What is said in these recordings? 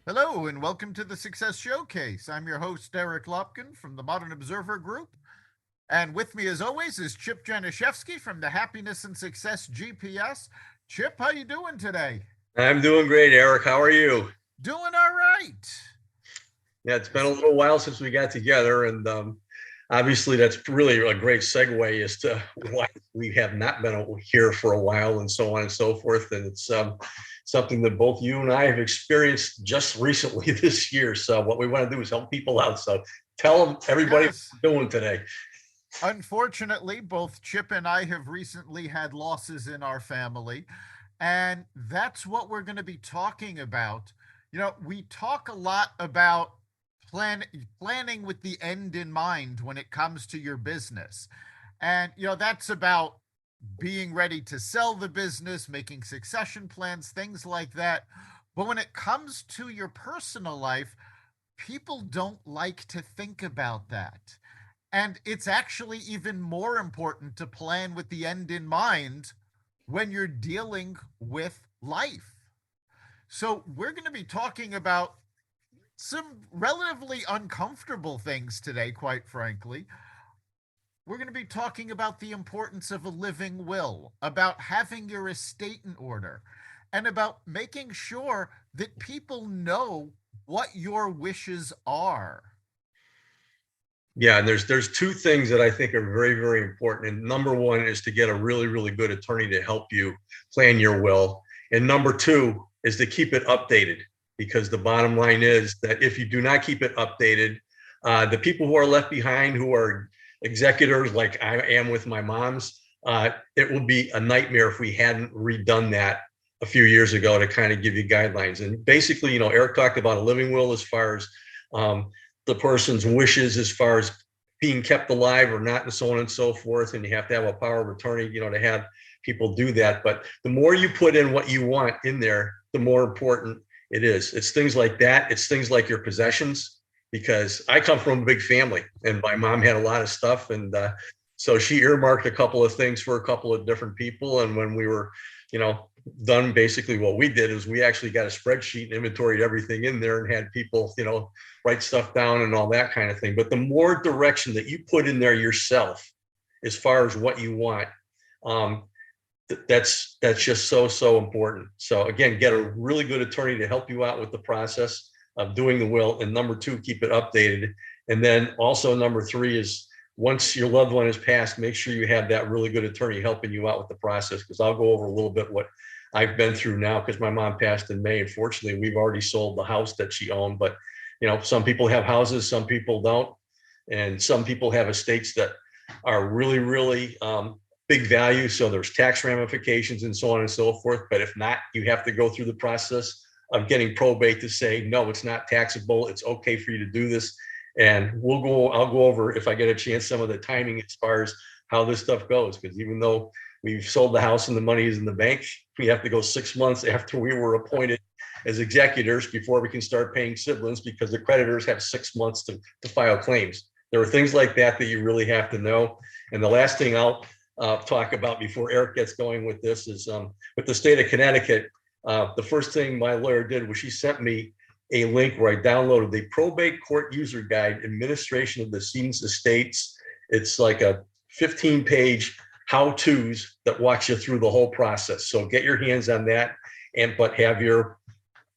Hello, and welcome to the Success Showcase. I'm your host, Eric Lopkin from the Modern Observer Group. And with me, as always, is Chip Januszewski from the Happiness and Success GPS. Chip, how you doing today? I'm doing great, Eric. How are you? Doing all right. Yeah, it's been a little while since we got together, and obviously that's really a great segue as to why we have not been here for a while, and so on and so forth. And it's something that both you and I have experienced just recently this year. So what we want to do is help people out. So tell them everybody what Yes. we're doing today. Unfortunately, both Chip and I have recently had losses in our family, and that's what we're going to be talking about. We talk a lot about plan planning with the end in mind when it comes to your business. And that's about being ready to sell the business, making succession plans, things like that. But when it comes to your personal life, people don't like to think about that. And it's actually even more important to plan with the end in mind when you're dealing with life. So, we're going to be talking about some relatively uncomfortable things today, quite frankly. We're going to be talking about the importance of a living will, about having your estate in order, and about making sure that people know what your wishes are. Yeah, and there's two things that I think are very, very important. And number one is to get a really, really good attorney to help you plan your will. And number two is to keep it updated, because the bottom line is that if you do not keep it updated, the people who are left behind, who are executors like I am with my mom's, it will be a nightmare if we hadn't redone that a few years ago to kind of give you guidelines. And basically, Eric talked about a living will as far as um, the person's wishes as far as being kept alive or not, and so on and so forth. And you have to have a power of attorney, to have people do that. But the more you put in what you want in there, the more important it is. It's things like that. It's things like your possessions, because I come from a big family and my mom had a lot of stuff. And so she earmarked a couple of things for a couple of different people. And when we were, you know, done, basically what we did is we actually got a spreadsheet and inventoried everything in there and had people, write stuff down and all that kind of thing. But the more direction that you put in there yourself, as far as what you want, um, that's just so important. So again, get a really good attorney to help you out with the process of doing the will. And number two, keep it updated. And then also number three is, once your loved one has passed, make sure you have that really good attorney helping you out with the process. Because I'll go over a little bit what I've been through now, because my mom passed in May. Unfortunately, we've already sold the house that she owned, but some people have houses, some people don't. And some people have estates that are really, really big value. So there's tax ramifications and so on and so forth. But if not, you have to go through the process of getting probate to say, no, it's not taxable. It's okay for you to do this. And I'll go over, if I get a chance, some of the timing as far as how this stuff goes. Because even though we've sold the house and the money is in the bank, we have to go 6 months after we were appointed as executors before we can start paying siblings, because the creditors have 6 months to file claims. There are things like that that you really have to know. And the last thing I'll talk about before Eric gets going with this is with the state of Connecticut. The first thing my lawyer did was she sent me a link where I downloaded the Probate Court User Guide, Administration of the Decedent's Estates. It's like a 15-page how-tos that walks you through the whole process. So get your hands on that, but have your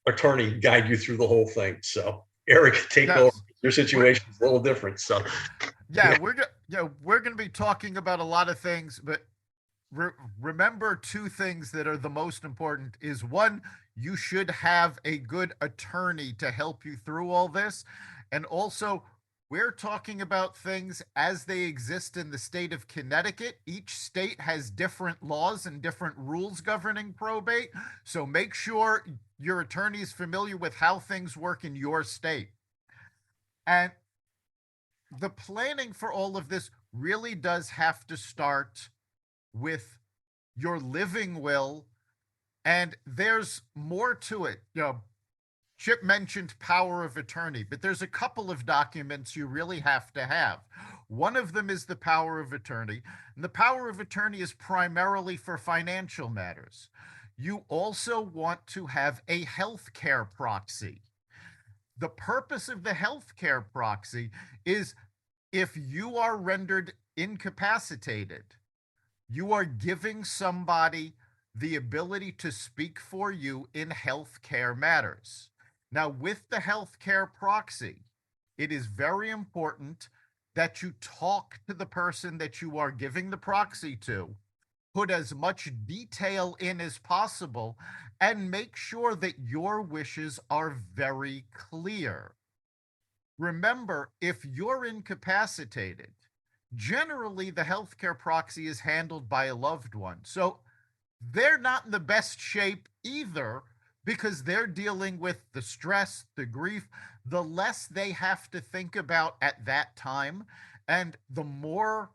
attorney guide you through the whole thing. So Eric, take over. Yes. Your We're, situation is a little different. So yeah, we're going to be talking about a lot of things, but remember two things that are the most important is one, you should have a good attorney to help you through all this. And also, we're talking about things as they exist in the state of Connecticut. Each state has different laws and different rules governing probate. So make sure your attorney is familiar with how things work in your state. And the planning for all of this really does have to start with your living will, and there's more to it. Chip mentioned power of attorney, but there's a couple of documents you really have to have. One of them is the power of attorney, and the power of attorney is primarily for financial matters. You also want to have a healthcare proxy. The purpose of the healthcare proxy is if you are rendered incapacitated, you are giving somebody the ability to speak for you in healthcare matters. Now, with the healthcare proxy, it is very important that you talk to the person that you are giving the proxy to, put as much detail in as possible, and make sure that your wishes are very clear. Remember, if you're incapacitated, generally the healthcare proxy is handled by a loved one. So they're not in the best shape either because they're dealing with the stress, the grief, the less they have to think about at that time. And the more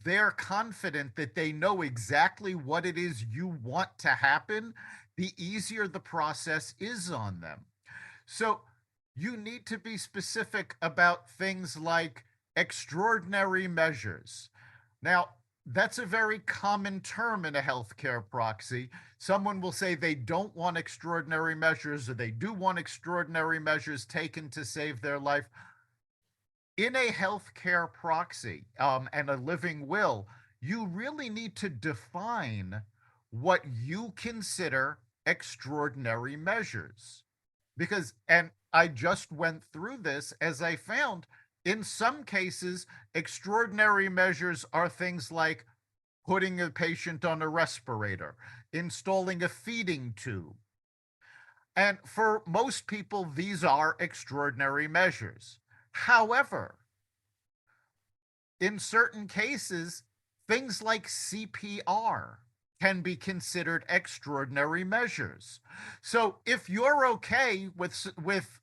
they're confident that they know exactly what it is you want to happen, the easier the process is on them. So you need to be specific about things like extraordinary measures. Now, that's a very common term in a healthcare proxy. Someone will say they don't want extraordinary measures or they do want extraordinary measures taken to save their life. In a healthcare proxy and a living will, you really need to define what you consider extraordinary measures. Because, and I just went through this as I found in some cases, extraordinary measures are things like putting a patient on a respirator, installing a feeding tube. And for most people, these are extraordinary measures. However, in certain cases, things like CPR can be considered extraordinary measures. So if you're okay with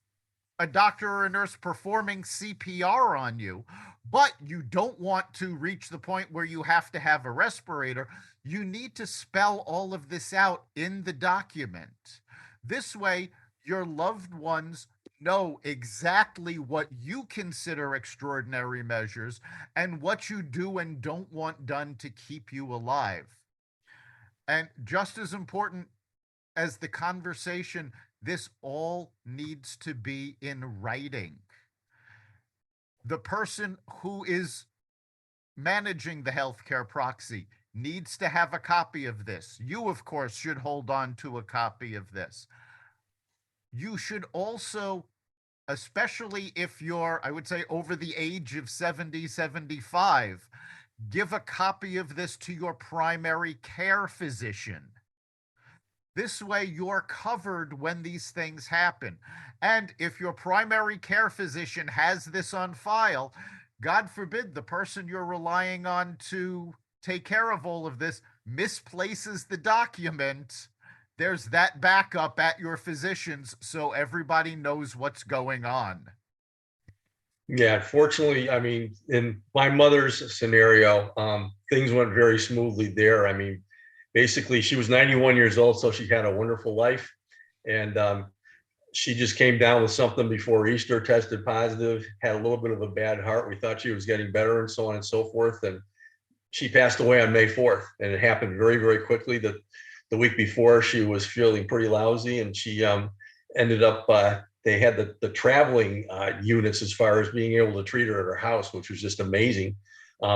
a doctor or a nurse performing CPR on you, but you don't want to reach the point where you have to have a respirator, you need to spell all of this out in the document. This way, your loved ones know exactly what you consider extraordinary measures and what you do and don't want done to keep you alive. And just as important as the conversation, this all needs to be in writing. The person who is managing the healthcare proxy needs to have a copy of this. You, of course, should hold on to a copy of this. You should also, especially if you're, I would say, over the age of 70, 75, give a copy of this to your primary care physician. This way, you're covered when these things happen. And if your primary care physician has this on file, God forbid the person you're relying on to take care of all of this misplaces the document, there's that backup at your physician's so everybody knows what's going on. Yeah, fortunately, I mean, in my mother's scenario, things went very smoothly there. I mean, basically, she was 91 years old, so she had a wonderful life. And she just came down with something before Easter, tested positive, had a little bit of a bad heart. We thought she was getting better and so on and so forth. And she passed away on May 4th. And it happened very, very quickly. The week before, she was feeling pretty lousy and she ended up, they had the traveling units as far as being able to treat her at her house, which was just amazing.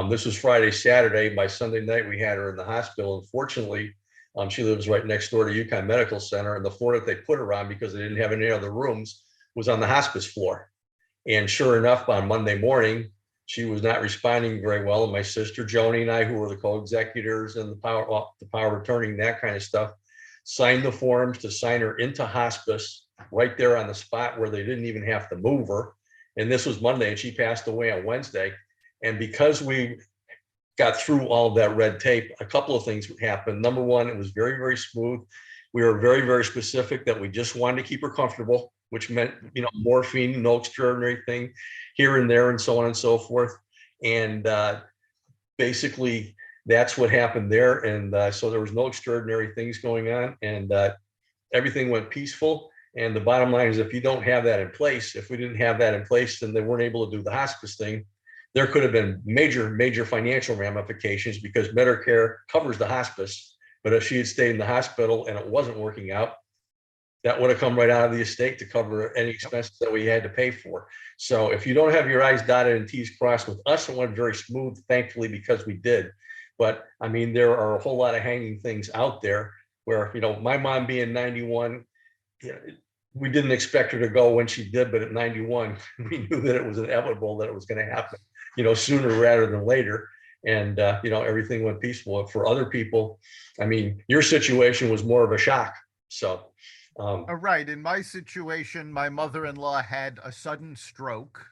This was Friday, Saturday. By Sunday night, we had her in the hospital. Unfortunately, she lives right next door to UConn Medical Center, and the floor that they put her on, because they didn't have any other rooms, was on the hospice floor. And sure enough, on Monday morning, she was not responding very well. And my sister Joni and I, who were the co-executors and the power of attorney and that kind of stuff, signed the forms to sign her into hospice right there on the spot where they didn't even have to move her. And this was Monday, and she passed away on Wednesday. And because we got through all of that red tape, a couple of things happened. Number one, it was very, very smooth. We were very, very specific that we just wanted to keep her comfortable, which meant, morphine, no extraordinary thing here and there and so on and so forth. And basically that's what happened there. And so there was no extraordinary things going on, and everything went peaceful. And the bottom line is, if you don't have that in place, if we didn't have that in place, then they weren't able to do the hospice thing. There could have been major, major financial ramifications because Medicare covers the hospice. But if she had stayed in the hospital and it wasn't working out, that would have come right out of the estate to cover any expenses that we had to pay for. So if you don't have your I's dotted and T's crossed with us, it went very smooth, thankfully, because we did. But I mean, there are a whole lot of hanging things out there where, my mom being 91, we didn't expect her to go when she did, but at 91, we knew that it was inevitable that it was going to happen, sooner rather than later. And, everything went peaceful. For other people, I mean, your situation was more of a shock. So, Right. In my situation, my mother-in-law had a sudden stroke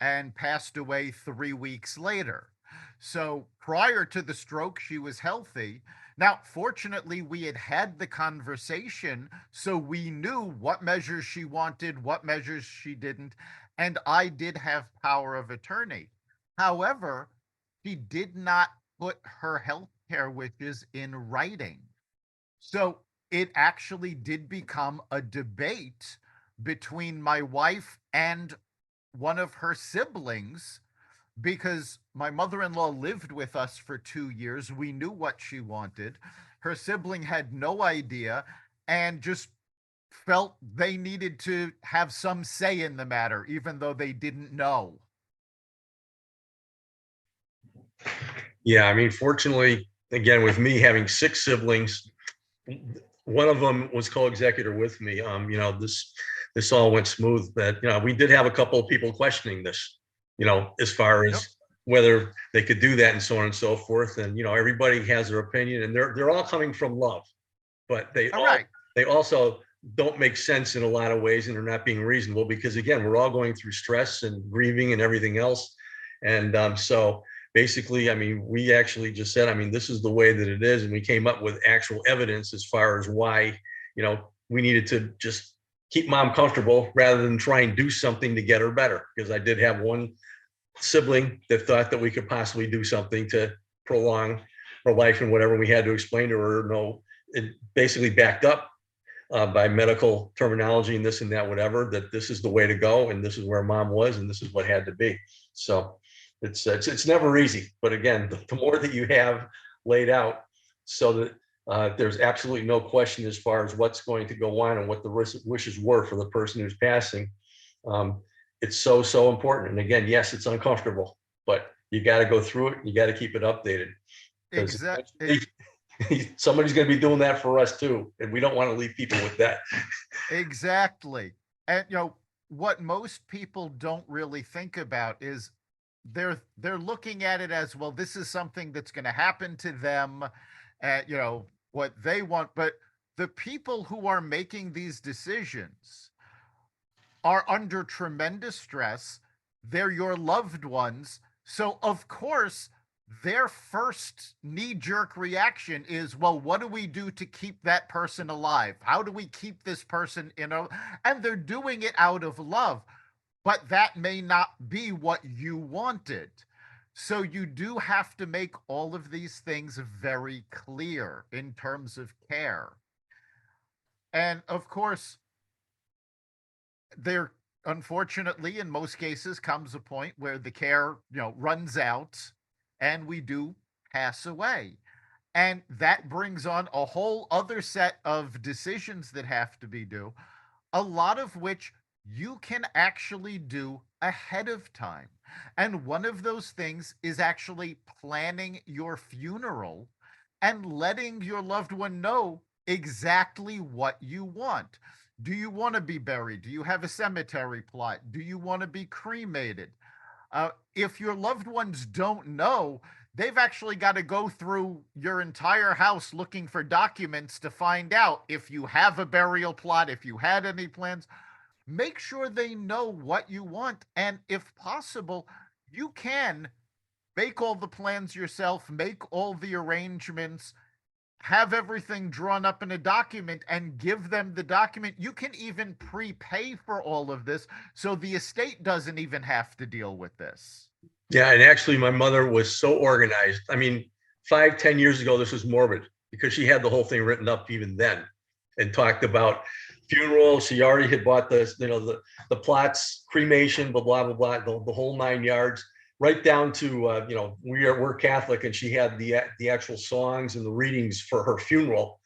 and passed away 3 weeks later. So prior to the stroke, she was healthy. Now, fortunately, we had had the conversation, so we knew what measures she wanted, what measures she didn't, and I did have power of attorney. However, she did not put her health care wishes in writing. So it actually did become a debate between my wife and one of her siblings because my mother-in-law lived with us for 2 years. We knew what she wanted. Her sibling had no idea and just felt they needed to have some say in the matter, even though they didn't know. yeah, I mean, fortunately, again, with me having 6 siblings, one of them was co-executor with me. This all went smooth. But we did have a couple of people questioning this, as far as whether they could do that and so on and so forth. And everybody has their opinion, and they're all coming from love, but they also don't make sense in a lot of ways, and they're not being reasonable because again, we're all going through stress and grieving and everything else. And so basically, I mean, we actually just said, I mean, this is the way that it is. And we came up with actual evidence as far as why, we needed to just keep mom comfortable rather than try and do something to get her better. Because I did have one sibling that thought that we could possibly do something to prolong her life and whatever. We had to explain to her, no, it basically backed up by medical terminology and this and that, whatever, that this is the way to go. And this is where mom was, and this is what had to be. So it's never easy, but again, the more that you have laid out, so that there's absolutely no question as far as what's going to go on and what the wishes were for the person who's passing. It's so important. And again, yes, it's uncomfortable, but you got to go through it. You got to keep it updated. Exactly. Somebody's going to be doing that for us too, and we don't want to leave people with that. Exactly. And what most people don't really think about is they're looking at it as, well, this is something that's going to happen to them, and what they want. But the people who are making these decisions are under tremendous stress. They're your loved ones, so of course their first knee-jerk reaction is, well, what do we do to keep that person alive? How do we keep this person and they're doing it out of love, but that may not be what you wanted. So you do have to make all of these things very clear in terms of care. And of course, there unfortunately in most cases comes a point where the care, runs out and we do pass away. And that brings on a whole other set of decisions that have to be due, a lot of which you can actually do ahead of time. And one of those things is actually planning your funeral and letting your loved one know exactly what you want. Do you want to be buried? Do you have a cemetery plot? Do you want to be cremated? If your loved ones don't know, they've actually got to go through your entire house looking for documents to find out if you have a burial plot, if you had any plans. Make sure they know what you want. And if possible, you can make all the plans yourself, make all the arrangements, have everything drawn up in a document and give them the document. You can even prepay for all of this so the estate doesn't even have to deal with this. Yeah, and actually my mother was so organized. I mean, 5, 10 years ago, this was morbid because she had the whole thing written up even then and talked about funeral. She already had bought the plots, cremation, blah, blah, blah, blah, the whole 9 yards, right down to, we're Catholic, and she had the actual songs and the readings for her funeral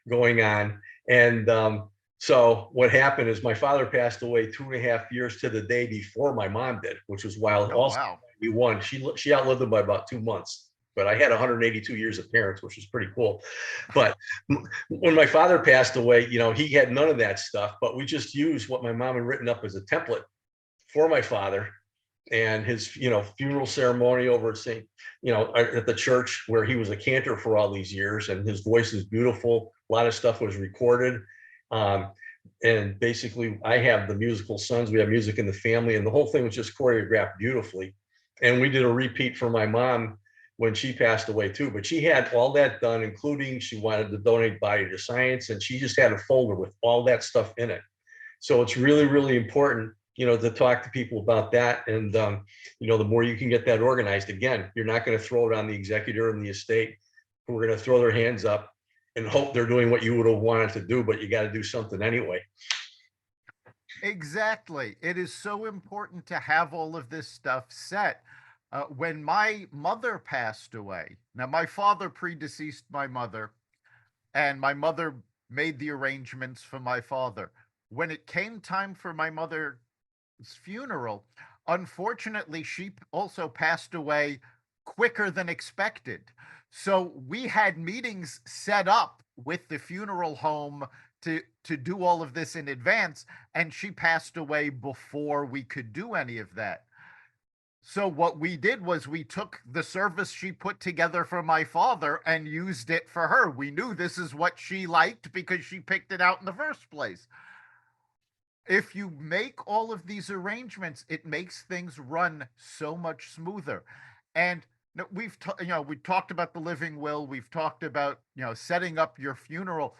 going on. And So what happened is my father passed away 2.5 years to the day before my mom did, which was wild. Oh, Also, wow. we won. She outlived him by about 2 months, but I had 182 years of parents, which was pretty cool. But when my father passed away, he had none of that stuff. But we just used what my mom had written up as a template for my father and his funeral ceremony over at at the church where he was a cantor for all these years, and his voice is beautiful. A lot of stuff was recorded. And basically I have the musical sons, we have music in the family, and the whole thing was just choreographed beautifully. And we did a repeat for my mom when she passed away too, but she had all that done, including she wanted to donate body to science, and she just had a folder with all that stuff in it. So it's really, really important, to talk to people about that. And, the more you can get that organized, again, you're not going to throw it on the executor and the estate who are going to throw their hands up and hope they're doing what you would have wanted to do, but you got to do something anyway. Exactly. It is so important to have all of this stuff set. When my mother passed away, now my father predeceased my mother, and my mother made the arrangements for my father. When it came time for my mother's funeral, unfortunately, she also passed away quicker than expected. So we had meetings set up with the funeral home to do all of this in advance, and she passed away before we could do any of that. So what we did was we took the service she put together for my father and used it for her. We knew this is what she liked because she picked it out in the first place. If you make all of these arrangements, it makes things run so much smoother. And we talked about the living will, we've talked about, setting up your funeral,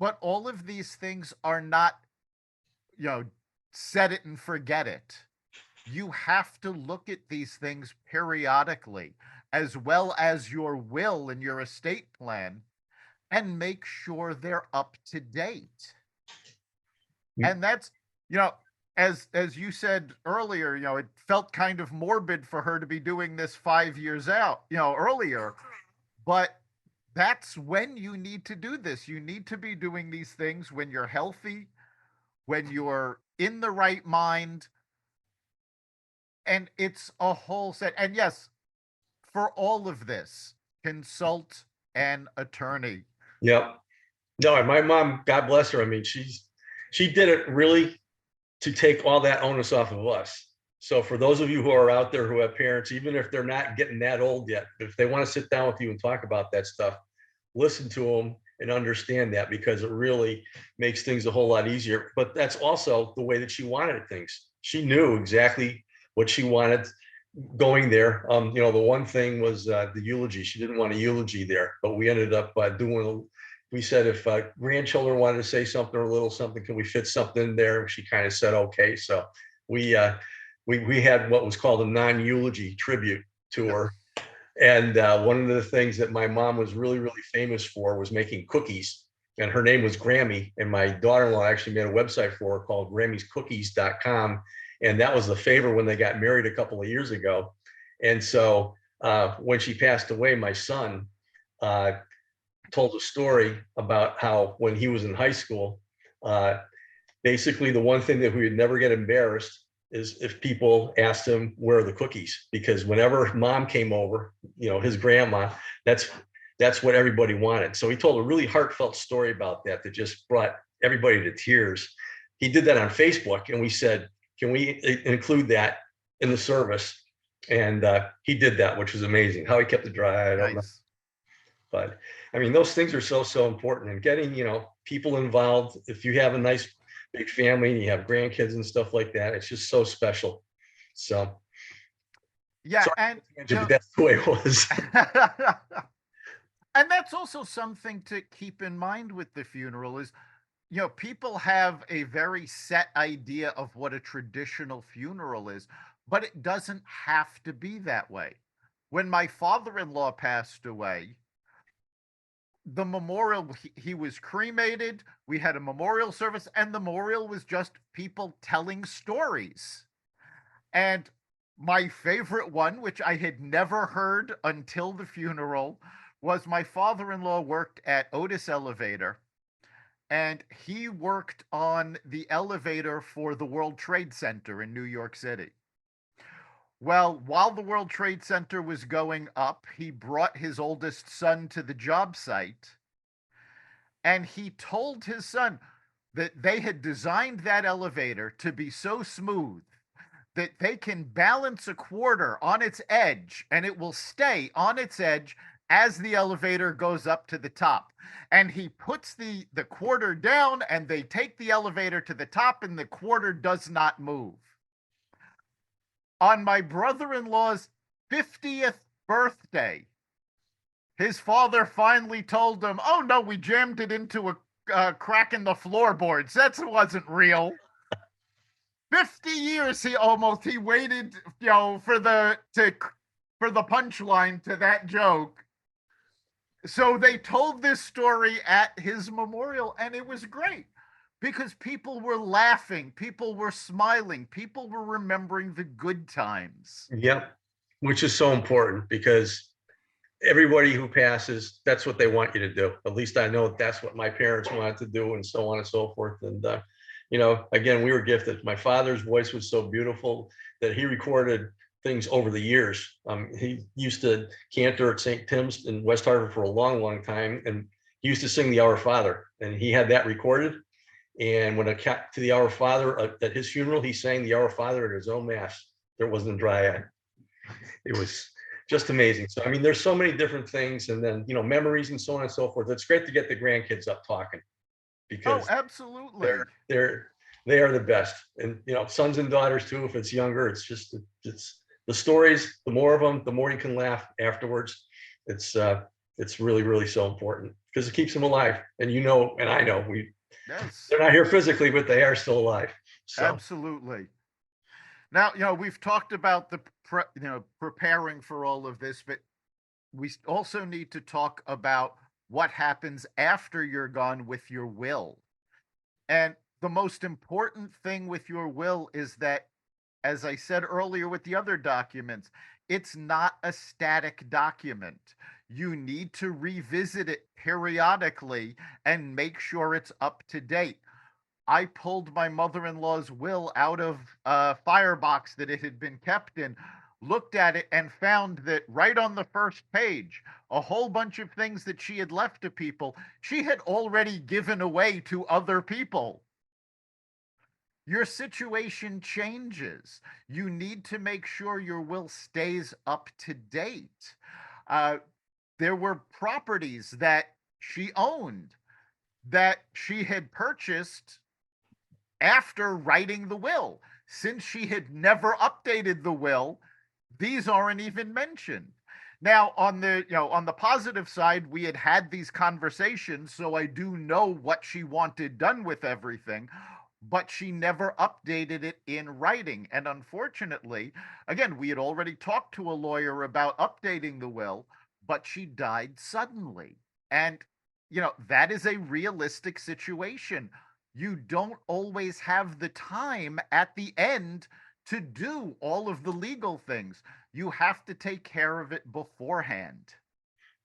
but all of these things are not, you know, set it and forget it. You have to look at these things periodically, as well as your will and your estate plan, and make sure they're up to date. And that's, you know, as you said earlier, it felt kind of morbid for her to be doing this 5 years out, earlier. But that's when you need to do this. You need to be doing these things when you're healthy, when you're in the right mind, and it's a whole set. And yes, for all of this, consult an attorney. Yep. No, and my mom, God bless her. I mean, she did it really to take all that onus off of us. So for those of you who are out there who have parents, even if they're not getting that old yet, if they want to sit down with you and talk about that stuff, listen to them and understand that, because it really makes things a whole lot easier. But that's also the way that she wanted things. She knew exactly what she wanted going there. The one thing was the eulogy. She didn't want a eulogy there, but we ended up we said if grandchildren wanted to say something or a little something, can we fit something in there? She kind of said, okay. So we had what was called a non-eulogy tribute to her. And one of the things that my mom was really, really famous for was making cookies. And her name was Grammy. And my daughter-in-law actually made a website for her called grammyscookies.com. And that was the favor when they got married a couple of years ago. And so when she passed away, my son told a story about how when he was in high school, basically the one thing that we would never get embarrassed is if people asked him where are the cookies, because whenever mom came over, his grandma, that's what everybody wanted. So he told a really heartfelt story about that just brought everybody to tears. He did that on Facebook, and we said, can we include that in the service? And he did that, which was amazing. How he kept it dry, I don't know. But I mean, those things are so important, and getting, people involved. If you have a nice big family and you have grandkids and stuff like that, it's just so special. So yeah, sorry, but that's the way it was. And that's also something to keep in mind with the funeral is, people have a very set idea of what a traditional funeral is, but it doesn't have to be that way. When my father-in-law passed away, the memorial, he was cremated, we had a memorial service, and the memorial was just people telling stories. And my favorite one, which I had never heard until the funeral, was my father-in-law worked at Otis Elevator, and he worked on the elevator for the World Trade Center in New York City. Well, while the World Trade Center was going up, he brought his oldest son to the job site, and he told his son that they had designed that elevator to be so smooth that they can balance a quarter on its edge and it will stay on its edge as the elevator goes up to the top. And he puts the quarter down and they take the elevator to the top and the quarter does not move. On my brother-in-law's 50th birthday, his father finally told him, "Oh no, we jammed it into a crack in the floorboards. That wasn't real." 50 years he waited, for the punchline to that joke. So they told this story at his memorial, and it was great because people were laughing, people were smiling, people were remembering the good times. Yep. Which is so important because everybody who passes, that's what they want you to do. At least I know that's what my parents wanted to do, and so on and so forth. And, again, we were gifted. My father's voice was so beautiful that he recorded things over the years. He used to cantor at St. Tim's in West Hartford for a long, long time. And he used to sing the Our Father, and he had that recorded. And when it got to the Our Father at his funeral, he sang the Our Father at his own mass. There wasn't a dry eye. It was just amazing. So, I mean, there's so many different things, and then, memories and so on and so forth. It's great to get the grandkids up talking because absolutely. They are the best. And, sons and daughters too, if it's younger, it's the stories, the more of them, the more you can laugh afterwards. It's really, really so important because it keeps them alive. And, and I know yes, they're not here physically, but they are still alive. So. Absolutely. Now, we've talked about preparing for all of this, but we also need to talk about what happens after you're gone with your will. And the most important thing with your will is that, as I said earlier with the other documents, it's not a static document. You need to revisit it periodically and make sure it's up to date. I pulled my mother-in-law's will out of a firebox that it had been kept in, looked at it, and found that right on the first page, a whole bunch of things that she had left to people, she had already given away to other people. Your situation changes. You need to make sure your will stays up to date. There were properties that she owned that she had purchased after writing the will. Since she had never updated the will, these aren't even mentioned. Now, on the positive side, we had these conversations, so I do know what she wanted done with everything, but she never updated it in writing. And unfortunately, again, we had already talked to a lawyer about updating the will, but she died suddenly. And, that is a realistic situation. You don't always have the time at the end to do all of the legal things. You have to take care of it beforehand.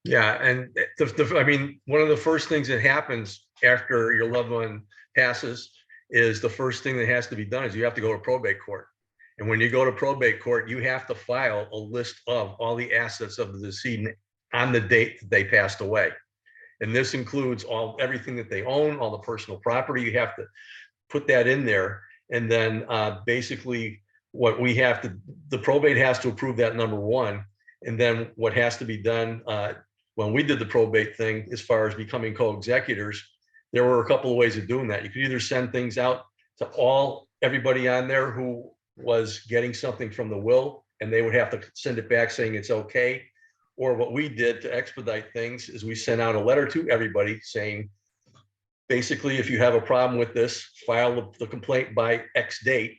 Yeah, and I mean, one of the first things that happens after your loved one passes is the first thing that has to be done is you have to go to probate court. And when you go to probate court, you have to file a list of all the assets of the decedent on the date that they passed away. And this includes everything that they own, all the personal property. You have to put that in there. And then basically what we have to, the probate has to approve that, number one. And then what has to be done when we did the probate thing, as far as becoming co-executors, there were a couple of ways of doing that. You could either send things out to everybody on there who was getting something from the will, and they would have to send it back saying it's okay. Or what we did to expedite things is we sent out a letter to everybody saying, basically, if you have a problem with this, file the complaint by X date.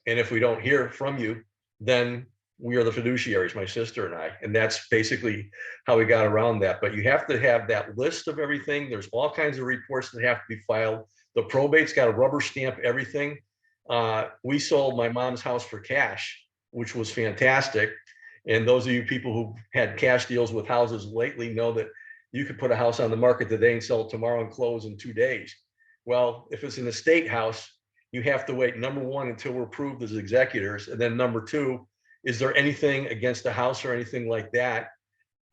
And if we don't hear from you, then we are the fiduciaries, my sister and I. And that's basically how we got around that. But you have to have that list of everything. There's all kinds of reports that have to be filed. The probate's got to rubber stamp everything. We sold my mom's house for cash, which was fantastic. And those of you people who had cash deals with houses lately know that you could put a house on the market today and sell it tomorrow and close in 2 days. Well, if it's an estate house, you have to wait, number one, until we're approved as executors. And then number two, is there anything against the house or anything like that?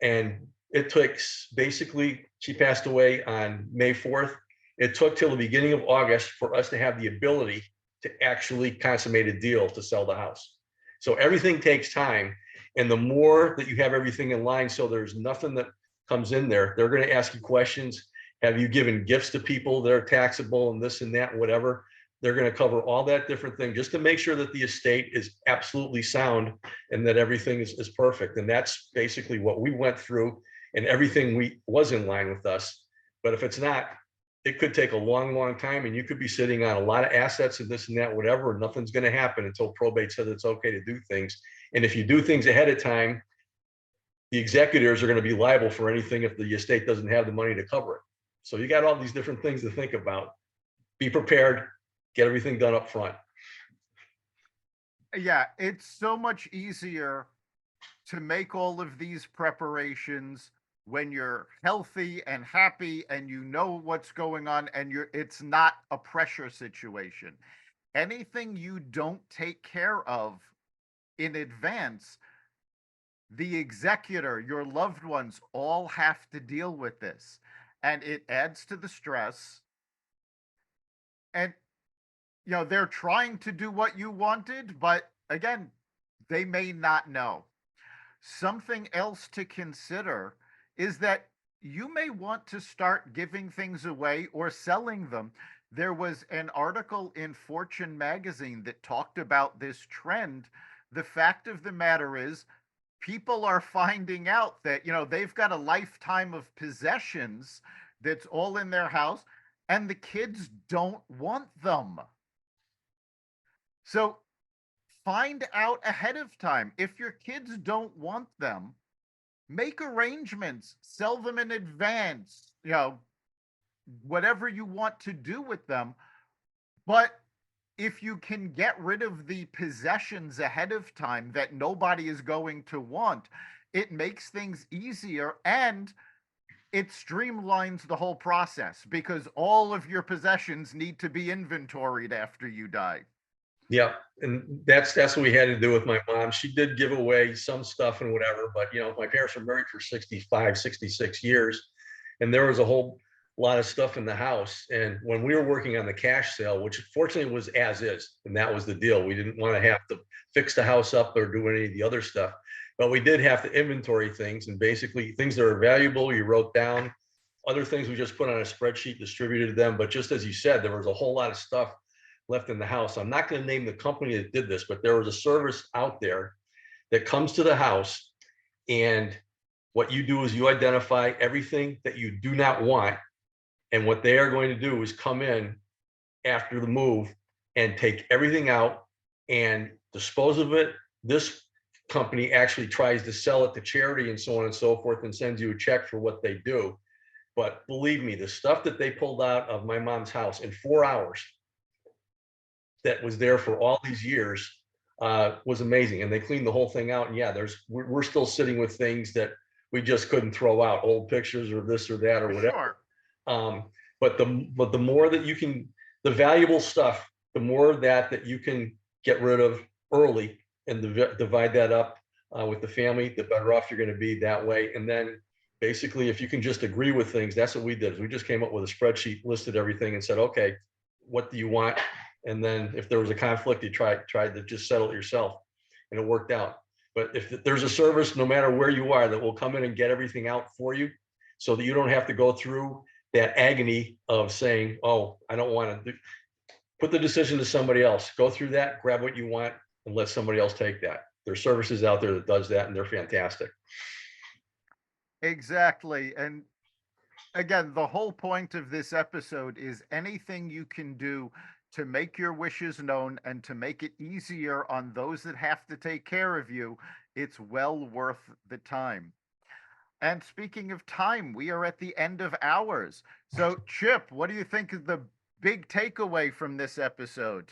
And it takes, basically, she passed away on May 4th. It took till the beginning of August for us to have the ability to actually consummate a deal to sell the house. So everything takes time. And the more that you have everything in line, so there's nothing that comes in there, they're going to ask you questions. Have you given gifts to people that are taxable and this and that, whatever? They're going to cover all that different thing just to make sure that the estate is absolutely sound and that everything is perfect. And that's basically what we went through, and everything was in line with us. But if it's not, it could take a long, long time, and you could be sitting on a lot of assets and this and that, whatever, and nothing's going to happen until probate says it's okay to do things. And if you do things ahead of time, the executors are going to be liable for anything if the estate doesn't have the money to cover it. So you got all these different things to think about. Be prepared, get everything done up front. Yeah, it's so much easier to make all of these preparations when you're healthy and happy and you know what's going on, and it's not a pressure situation. Anything you don't take care of in advance, the executor, your loved ones, all have to deal with this, and it adds to the stress. And they're trying to do what you wanted, but again, they may not know. Something else to consider is that you may want to start giving things away or selling them. There was an article in Fortune magazine that talked about this trend. The fact of the matter is, people are finding out that, they've got a lifetime of possessions that's all in their house, and the kids don't want them. So find out ahead of time. If your kids don't want them, make arrangements, sell them in advance, whatever you want to do with them. But if you can get rid of the possessions ahead of time that nobody is going to want, it makes things easier, and it streamlines the whole process, because all of your possessions need to be inventoried after you die. Yeah, and that's what we had to do with my mom. She did give away some stuff and whatever, but my parents were married for 65, 66 years, and there was a whole lot of stuff in the house. And when we were working on the cash sale, which fortunately was as is, and that was the deal, we didn't want to have to fix the house up or do any of the other stuff, but we did have to inventory things, and basically things that are valuable you wrote down, other things we just put on a spreadsheet, distributed them. But just as you said, there was a whole lot of stuff left in the house. I'm not going to name the company that did this, but there was a service out there that comes to the house, and what you do is you identify everything that you do not want, and what they are going to do is come in after the move and take everything out and dispose of it. This company actually tries to sell it to charity and so on and so forth, and sends you a check for what they do. But believe me, the stuff that they pulled out of my mom's house in 4 hours, that was there for all these years, was amazing. And they cleaned the whole thing out. And yeah, we're still sitting with things that we just couldn't throw out, old pictures or this or that or whatever. Sure. But the more that you can, the valuable stuff, the more that you can get rid of early and divide that up with the family, the better off you're going to be that way. And then basically, if you can just agree with things, that's what we did. We just came up with a spreadsheet, listed everything, and said, okay, what do you want? And then if there was a conflict, you tried to just settle it yourself, and it worked out. But if there's a service, no matter where you are, that will come in and get everything out for you, so that you don't have to go through that agony of saying, oh, I don't want to put the decision to somebody else. Go through that, grab what you want, and let somebody else take that. There's services out there that does that, and they're fantastic. Exactly. And again, the whole point of this episode is anything you can do to make your wishes known and to make it easier on those that have to take care of you, it's well worth the time. And speaking of time, we are at the end of ours. So, Chip, what do you think is the big takeaway from this episode?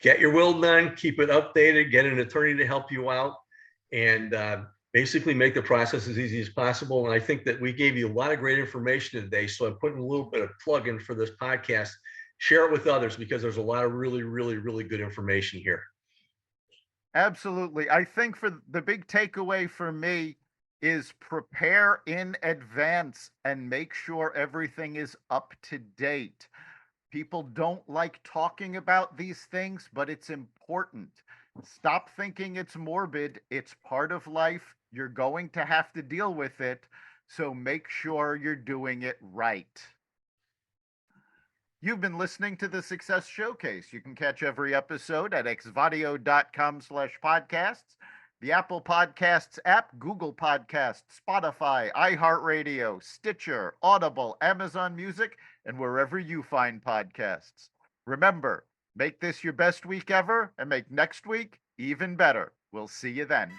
Get your will done, keep it updated, get an attorney to help you out, and basically make the process as easy as possible. And I think that we gave you a lot of great information today. So I'm putting a little bit of plug in for this podcast. Share it with others because there's a lot of really, really, really good information here. Absolutely. I think for the big takeaway for me is prepare in advance and make sure everything is up to date. People don't like talking about these things, but it's important. Stop thinking it's morbid. It's part of life. You're going to have to deal with it. So make sure you're doing it right. You've been listening to the Success Showcase. You can catch every episode at xvadio.com/podcasts, the Apple Podcasts app, Google Podcasts, Spotify, iHeartRadio, Stitcher, Audible, Amazon Music, and wherever you find podcasts. Remember, make this your best week ever and make next week even better. We'll see you then.